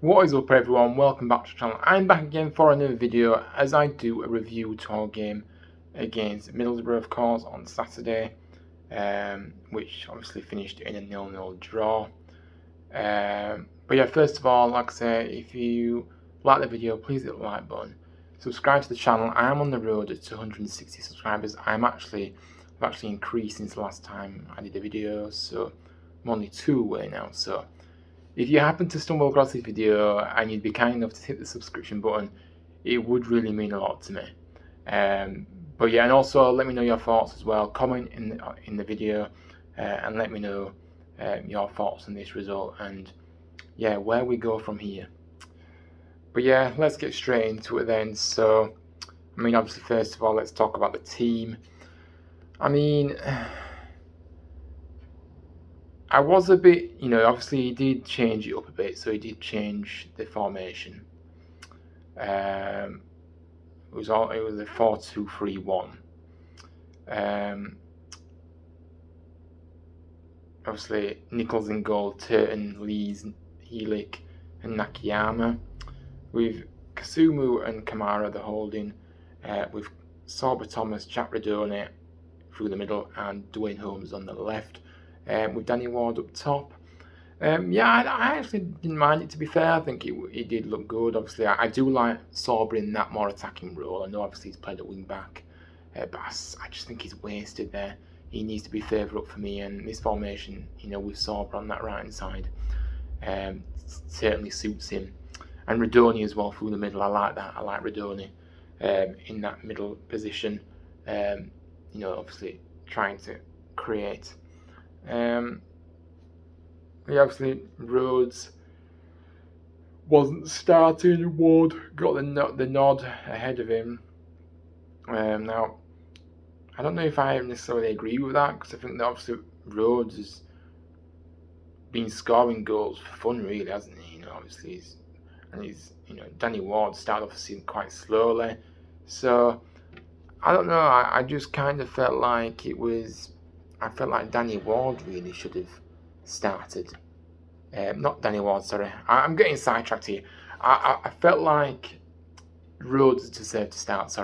What is up everyone, welcome back to the channel. I'm back again for another video as I do a review to our game against Middlesbrough, of course, on Saturday, which obviously finished in a 0-0 draw. But yeah, first of all, like I say, if you like the video, please hit the like button. Subscribe to the channel. I am on the road to 260 subscribers. I've actually increased since the last time I did a video, so I'm only 2 away now. So if you happen to stumble across this video and you'd be kind enough to hit the subscription button, it would really mean a lot to me. But yeah, and also let me know your thoughts as well. Comment in the video and let me know your thoughts on this result and yeah, where we go from here. But yeah, let's get straight into it then. So, I mean, obviously, first of all, let's talk about the team. I mean, I was a bit, obviously he did change it up a bit, so he did change the formation. It was a 4-2-3-1. Obviously, Nichols in goal, Turton, Lees, Helik, and Nakayama. With Kasumu and Kamara the holding, with Sorba Thomas, Jack Redone through the middle, and Dwayne Holmes on the left. With Danny Ward up top. Yeah, I actually didn't mind it, to be fair. I think it did look good. Obviously, I do like Sorba in that more attacking role. I know obviously he's played at wing back, but I just think he's wasted there. He needs to be further up for me, and this formation, with Sorba on that right hand side, certainly suits him. And Redone as well through the middle. I like that. I like Redone in that middle position. Obviously trying to create. Obviously Rhodes wasn't starting. Ward got the nod ahead of him. Now, I don't know if I necessarily agree with that, because I think that obviously Rhodes has been scoring goals for fun, really, hasn't he? Obviously he's Danny Ward started off the season quite slowly, so I don't know. I just kind of felt like I felt like Danny Ward really should have started. Not Danny Ward, sorry. I'm getting sidetracked here. I felt like Rhodes deserved to start,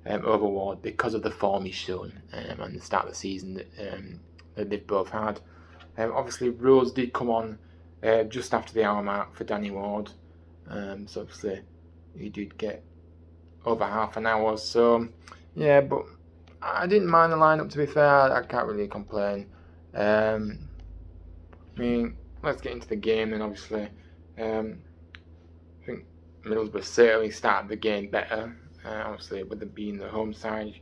over Ward, because of the form he's shown and the start of the season that they've both had. Obviously, Rhodes did come on just after the hour mark for Danny Ward. So obviously, he did get over half an hour. So, yeah, but I didn't mind the lineup, to be fair. I can't really complain. I mean, let's get into the game then, obviously. I think Middlesbrough certainly started the game better. Obviously, with them being the home side,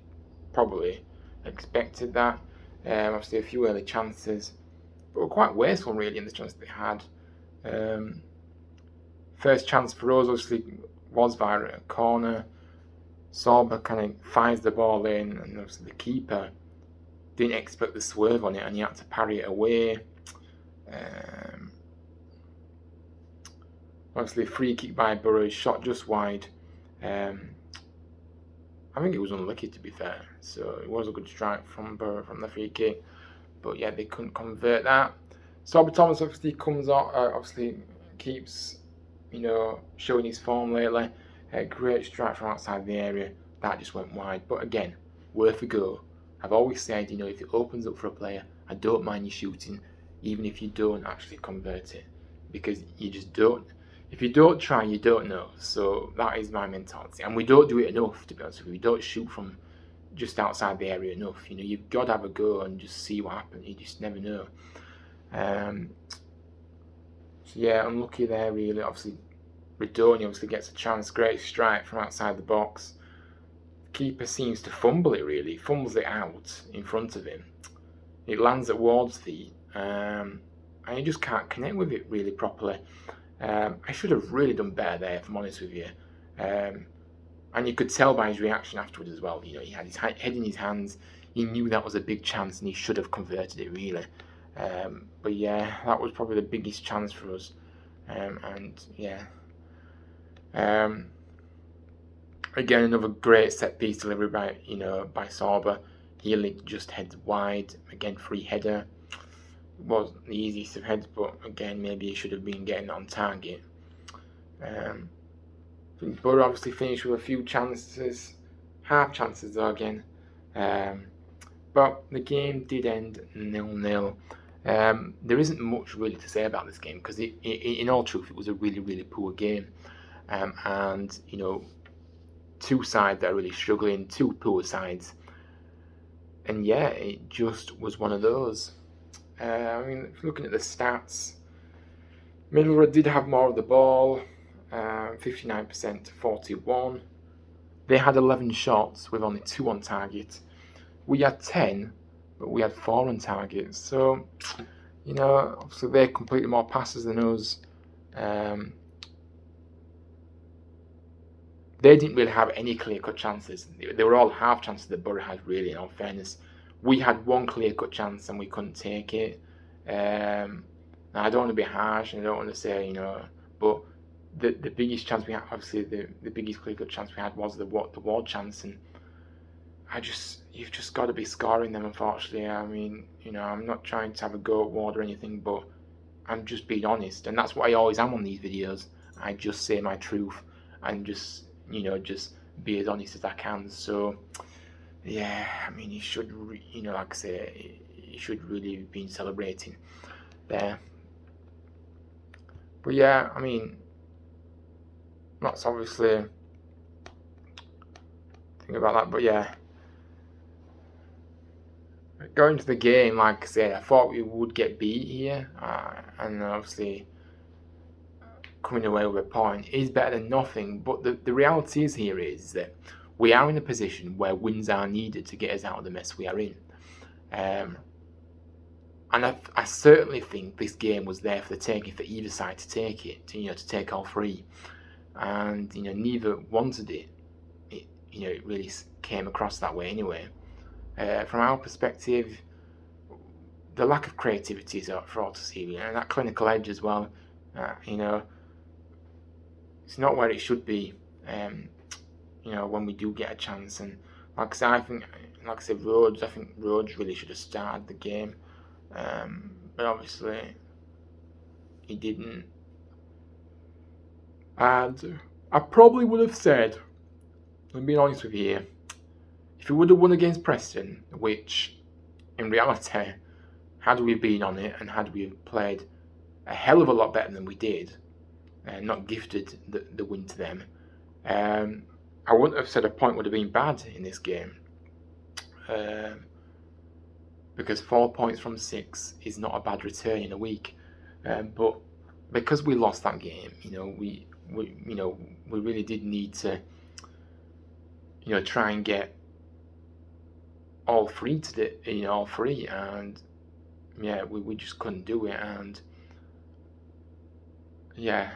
probably expected that. Obviously, a few early chances, but were quite wasteful, really, in the chances they had. First chance for us, obviously, was via a corner. Sorba kind of fires the ball in, and obviously the keeper didn't expect the swerve on it, and he had to parry it away. Obviously, a free kick by Burrows, shot just wide. I think it was unlucky, to be fair. So it was a good strike from Burrow from the free kick, but yeah, they couldn't convert that. Sorba Thomas obviously comes out, obviously keeps showing his form lately. Great strike from outside the area. That just went wide. But again, worth a go. I've always said, if it opens up for a player, I don't mind you shooting, even if you don't actually convert it. Because you just don't. If you don't try, you don't know. So that is my mentality. And we don't do it enough, to be honest with you. We don't shoot from just outside the area enough. You've got to have a go and just see what happens. You just never know. So yeah, unlucky there, really. Obviously, Redone obviously gets a chance. Great strike from outside the box. The keeper seems to fumble it, really. Fumbles it out in front of him. It lands at Ward's feet. And he just can't connect with it really properly. I should have really done better there, if I'm honest with you. And you could tell by his reaction afterwards as well. He had his head in his hands. He knew that was a big chance and he should have converted it, really. But yeah, that was probably the biggest chance for us. And yeah. Again, another great set piece delivery by Sorba. Helik just heads wide. Again, free header. It wasn't the easiest of heads, but again, maybe he should have been getting on target. I think Borough obviously finished with a few chances, half chances though again. But the game did end 0-0. There isn't much really to say about this game because, in all truth, it was a really, really poor game. And, two sides that are really struggling, two poor sides. And yeah, it just was one of those. Looking at the stats, Middlesbrough did have more of the ball, 59% to 41. They had 11 shots with only 2 on target. We had 10, but we had 4 on target. So, obviously they completed more passes than us. They didn't really have any clear-cut chances. They were all half chances that Borough had, really, in all fairness. We had one clear-cut chance and we couldn't take it. Now, I don't want to be harsh and I don't want to say, but the biggest chance we had, obviously, the biggest clear-cut chance we had was the Ward chance, and you've just got to be scoring them, unfortunately. I'm not trying to have a go at Ward or anything, but I'm just being honest, and that's what I always am on these videos. I just say my truth and just be as honest as I can. So, yeah, he should, like I say, he should really have been celebrating there. But yeah, that's obviously think about that. But yeah, going to the game, like I said, I thought we would get beat here, and obviously coming away with a point is better than nothing. But the reality is that we are in a position where wins are needed to get us out of the mess we are in. And I certainly think this game was there for the taking for either side to take it, to take all three. And neither wanted it. It really came across that way anyway. From our perspective, the lack of creativity is for all to see, and that clinical edge as well. It's not where it should be. When we do get a chance, and like I said, Rhodes really should have started the game, but obviously he didn't. And I probably would have said, I'm being honest with you, if we would have won against Preston, which in reality, had we been on it and had we played a hell of a lot better than we did, and not gifted the win to them, I wouldn't have said a point would have been bad in this game. Because 4 points from 6 is not a bad return in a week. But because we lost that game, we really did need to, try and get all three and yeah, we just couldn't do it, and yeah,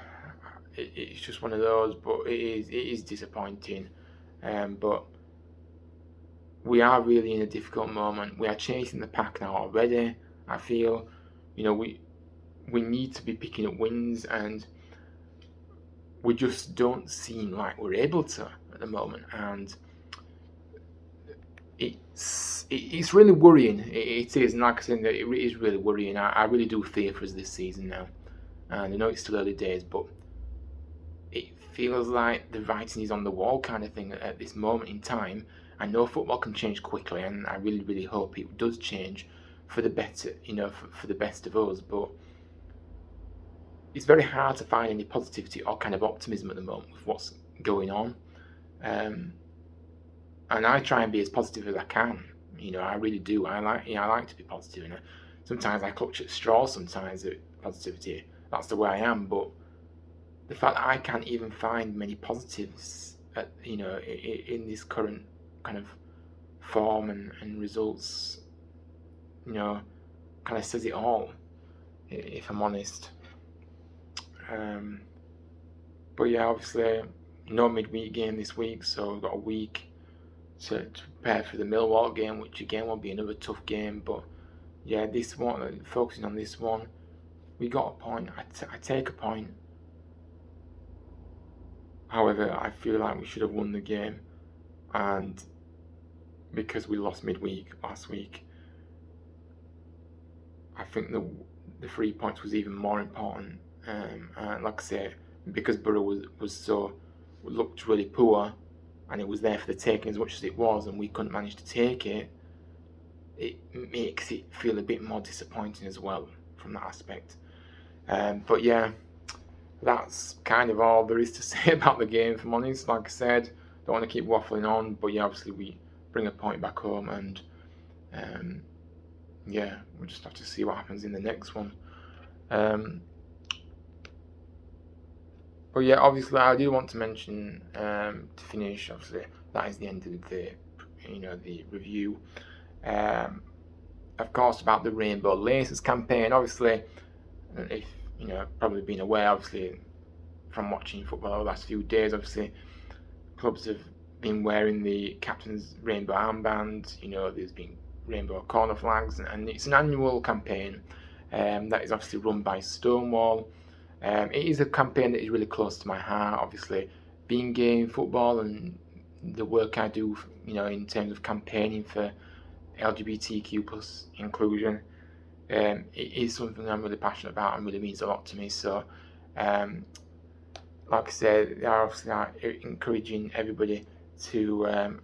it's just one of those. But it is disappointing, but we are really in a difficult moment. We are chasing the pack now already. I feel, we need to be picking up wins, and we just don't seem like we're able to at the moment, and it's really worrying. It is, and like I said, it is really worrying. I really do fear for us this season now, and I know it's still early days, but it feels like the writing is on the wall kind of thing at this moment in time. I know football can change quickly, and I really, really hope it does change for the better, for the best of us. But it's very hard to find any positivity or kind of optimism at the moment with what's going on. And I try and be as positive as I can. I really do. I like to be positive. And sometimes I clutch at straws. Sometimes at positivity. That's the way I am. But the fact that I can't even find many positives, in this current kind of form and results, kind of says it all. If I'm honest. But yeah, obviously no midweek game this week, so we've got a week to prepare for the Millwall game, which again will be another tough game. But yeah, this one, focusing on this one, we got a point. I take a point. However, I feel like we should have won the game, and because we lost midweek last week, I think the 3 points was even more important. Like I say, because Borough looked really poor, and it was there for the taking as much as it was, and we couldn't manage to take it. It makes it feel a bit more disappointing as well from that aspect. But yeah, that's kind of all there is to say about the game, if I'm honest. Like I said, don't want to keep waffling on, but yeah, obviously we bring a point back home, and yeah, we'll just have to see what happens in the next one. But yeah, obviously I do want to mention, to finish, obviously that is the end of the review. Of course, about the Rainbow Laces campaign. Obviously, if probably been aware, obviously from watching football over the last few days, obviously clubs have been wearing the captain's rainbow armband. There's been rainbow corner flags, and it's an annual campaign that is obviously run by Stonewall. It is a campaign that is really close to my heart, obviously being gay in football and the work I do, in terms of campaigning for LGBTQ plus inclusion. It is something I'm really passionate about and really means a lot to me. So, like I said, they are obviously encouraging everybody to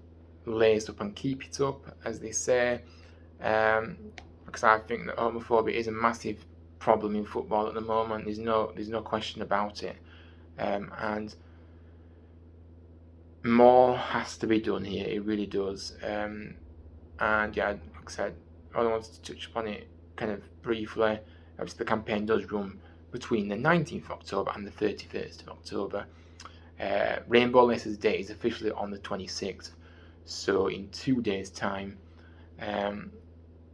lace up and keep it up, as they say, because I think that homophobia is a massive problem in football at the moment. There's no question about it, and more has to be done here. It really does. And yeah, like I said, I wanted to touch upon it kind of briefly. Obviously, the campaign does run between the 19th of October and the 31st of October. Rainbow Laces Day is officially on the 26th, so in 2 days' time.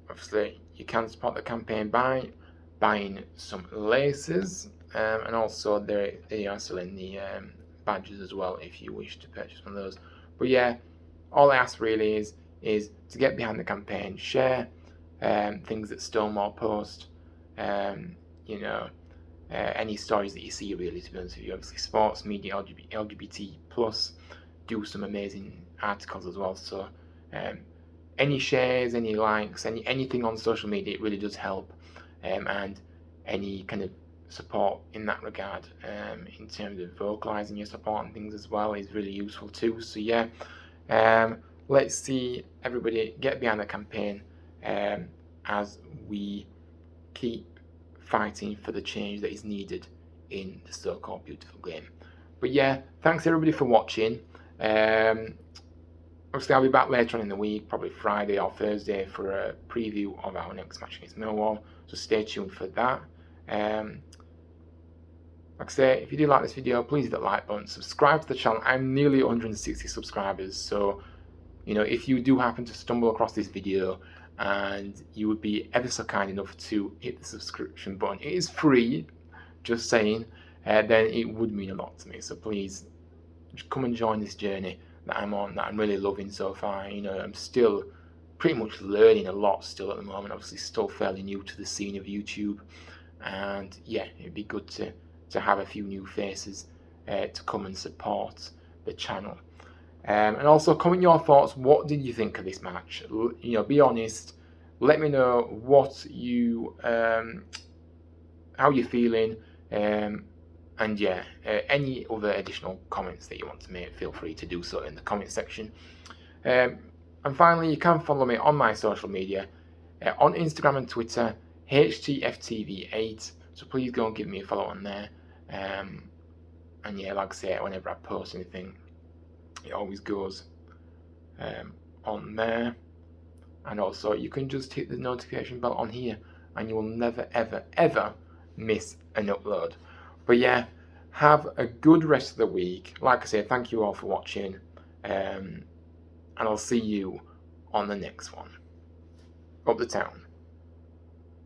Obviously, you can support the campaign by buying some laces, and also they are selling the badges as well if you wish to purchase one of those. But yeah, all I ask really is to get behind the campaign, share things that Stonewall post, any stories that you see, really, to be honest with you. Obviously, sports media, LGBT plus, do some amazing articles as well. So any shares, any likes, anything on social media, it really does help, and any kind of support in that regard, in terms of vocalizing your support and things as well, is really useful too. So yeah, let's see everybody get behind the campaign, as we keep fighting for the change that is needed in the so-called beautiful game. But yeah, thanks everybody for watching. Obviously, I'll be back later on in the week, probably Friday or Thursday, for a preview of our next match against Millwall. So stay tuned for that. Like I say, if you do like this video, please hit the like button, subscribe to the channel. I'm nearly 160 subscribers, so if you do happen to stumble across this video and you would be ever so kind enough to hit the subscription button, it is free, just saying, then it would mean a lot to me. So please come and join this journey that I'm on, that I'm really loving so far. I'm still pretty much learning a lot still at the moment. Obviously, still fairly new to the scene of YouTube, and yeah, it'd be good to have a few new faces to come and support the channel. And also comment your thoughts. What did you think of this match? Be honest. Let me know what you how you're feeling, and yeah, any other additional comments that you want to make, feel free to do so in the comment section. And finally, you can follow me on my social media, on Instagram and Twitter, HTFTV8. So please go and give me a follow on there. And yeah, like I say, whenever I post anything, it always goes on there. And also, you can just hit the notification bell on here, and you will never, ever, ever miss an upload. But yeah, have a good rest of the week. Like I say, thank you all for watching, and I'll see you on the next one. Up the town.